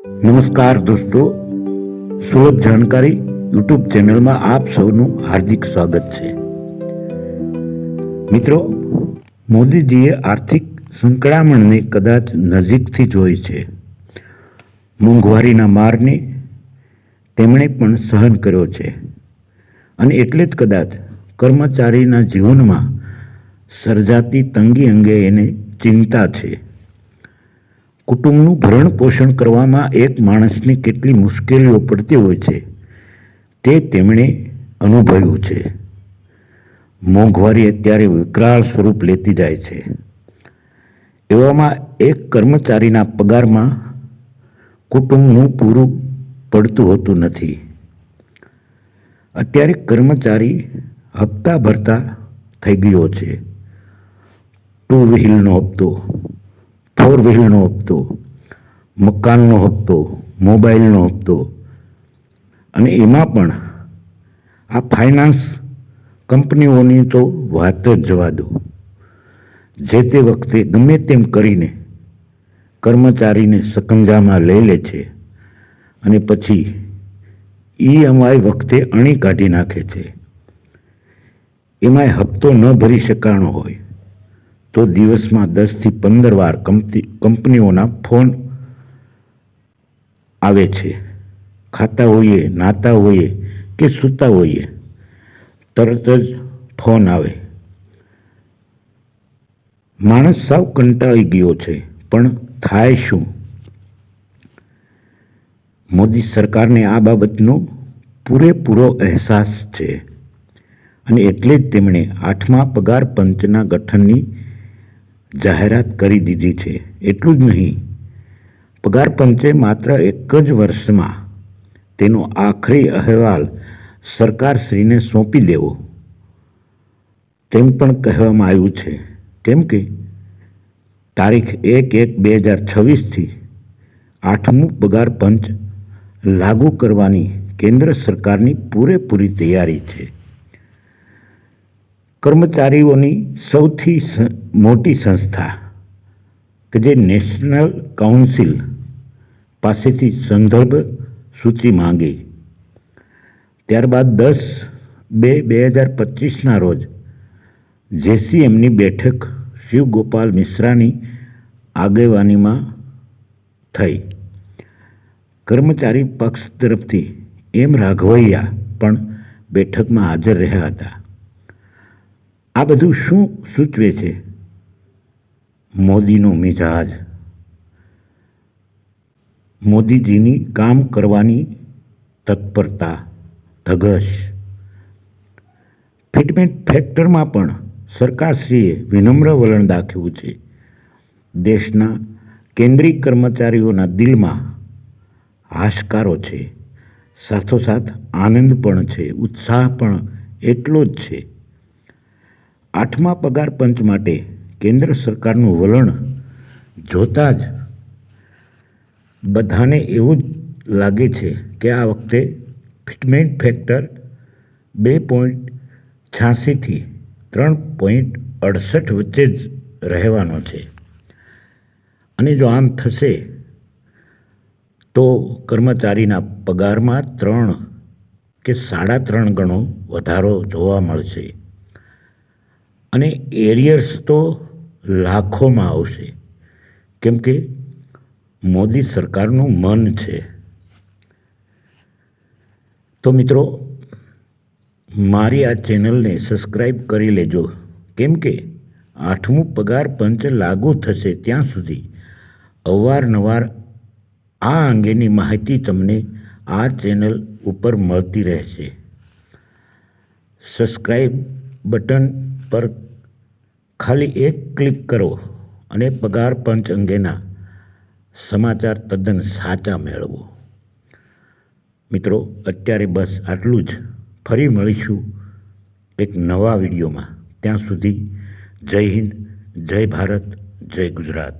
નમસ્કાર દોસ્તો, સુલભ જાણકારી યુટ્યુબ ચેનલમાં આપ સૌનું હાર્દિક સ્વાગત છે. મિત્રો, મોદીજીએ આર્થિક સંકળામણને કદાચ નજીકથી જોઈ છે. મોંઘવારીના મારને તેમણે પણ સહન કર્યો છે અને એટલે જ કદાચ કર્મચારીના જીવનમાં સર્જાતી તંગી અંગે એને ચિંતા છે. કુટુંબનું ભરણ પોષણ કરવામાં એક માણસને કેટલી મુશ્કેલીઓ પડતી હોય છે તે તેમણે અનુભવ્યું છે. મોંઘવારી અત્યારે વિકરાળ સ્વરૂપ લેતી જાય છે. એવામાં એક કર્મચારીના પગારમાં કુટુંબનું પૂરું પડતું હોતું નથી. અત્યારે કર્મચારી હપ્તા ભરતા થઈ ગયો છે. 2 વ્હીલનો હપ્તો, 4 વ્હીલનો હપ્તો, મકાનનો હપ્તો, મોબાઈલનો હપ્તો, અને એમાં પણ આ ફાઇનાન્સ કંપનીઓની તો વાત જ જવા દો. જે તે વખતે ગમે તેમ કરીને કર્મચારીને સકંજામાં લઈ લે છે અને પછી EMI વખતે અણી કાઢી નાખે છે. એમાંય હપ્તો ન ભરી શકાણો હોય તો દિવસમાં 10 થી 15 વાર કંપનીઓના ફોન આવે છે. ખાતા હોઈએ, નાતા હોઈએ કે સૂતા હોઈએ, તરત જ ફોન આવે. માણસ સાવ કંટાળી ગયો છે, પણ થાય શું? મોદી સરકારને આ બાબતનો પૂરેપૂરો અહેસાસ છે અને એટલે જ તેમણે 8મા પગાર પંચના ગઠનની જાહેરાત કરી દીધી છે. એટલું જ નહીં, પગાર પંચે માત્ર એક જ વર્ષમાં તેનો આખરી અહેવાલ સરકારશ્રીને સોંપી દેવો તેમ પણ કહેવામાં આવ્યું છે. કેમ કે તારીખ 1/1/2026થી 8મું પગાર પંચ લાગુ કરવાની કેન્દ્ર સરકારની પૂરેપૂરી તૈયારી છે. કર્મચારીઓની સૌથી મોટી સંસ્થા કે જે નેશનલ કાઉન્સિલ પાસેથી સંદર્ભ સૂચિ માંગી. ત્યારબાદ 10/2/2025ના રોજ JCMની બેઠક શિવગોપાલ મિશ્રાની આગેવાનીમાં થઈ. કર્મચારી પક્ષ તરફથી M. રાઘવૈયા પણ બેઠકમાં હાજર રહ્યા હતા. આ બધું શું સૂચવે છે? મોદીનો મિજાજ, મોદીજીની કામ કરવાની તત્પરતા, ધગશ. ફિટમેન્ટ ફેક્ટરમાં પણ સરકારશ્રીએ વિનમ્ર વલણ દાખવ્યું છે. દેશના કેન્દ્રીય કર્મચારીઓના દિલમાં હાશકારો છે, સાથોસાથ આનંદ પણ છે, ઉત્સાહ પણ એટલો જ છે. 8મા પગાર પંચ માટે કેન્દ્ર સરકારનું વલણ જોતાં જ બધાને એવું જ લાગે છે કે આ વખતે ફિટમેન્ટ ફેક્ટર 2.86થી 3.68 વચ્ચે જ રહેવાનો છે. અને જો આમ થશે તો કર્મચારીના પગારમાં 3 કે 3.5 ગણો વધારો જોવા મળશે અને એરિયર્સ તો લાખોમાં આવશે. કેમ કે મોદી સરકારનું મન છે. તો મિત્રો, મારી આ ચેનલને સબસ્ક્રાઈબ કરી લેજો. કેમ કે 8મું પગાર પંચ લાગુ થશે ત્યાં સુધી અવારનવાર આ અંગેની માહિતી તમને આ ચેનલ ઉપર મળતી રહેશે. સબસ્ક્રાઈબ બટન પર ખાલી એક ક્લિક કરો અને પગાર પંચ અંગેના સમાચાર તદ્દન સાચા મેળવો. મિત્રો, અત્યારે બસ આટલું જ. ફરી મળીશું એક નવા વિડીયોમાં. ત્યાં સુધી જય હિન્દ, જય ભારત, જય ગુજરાત.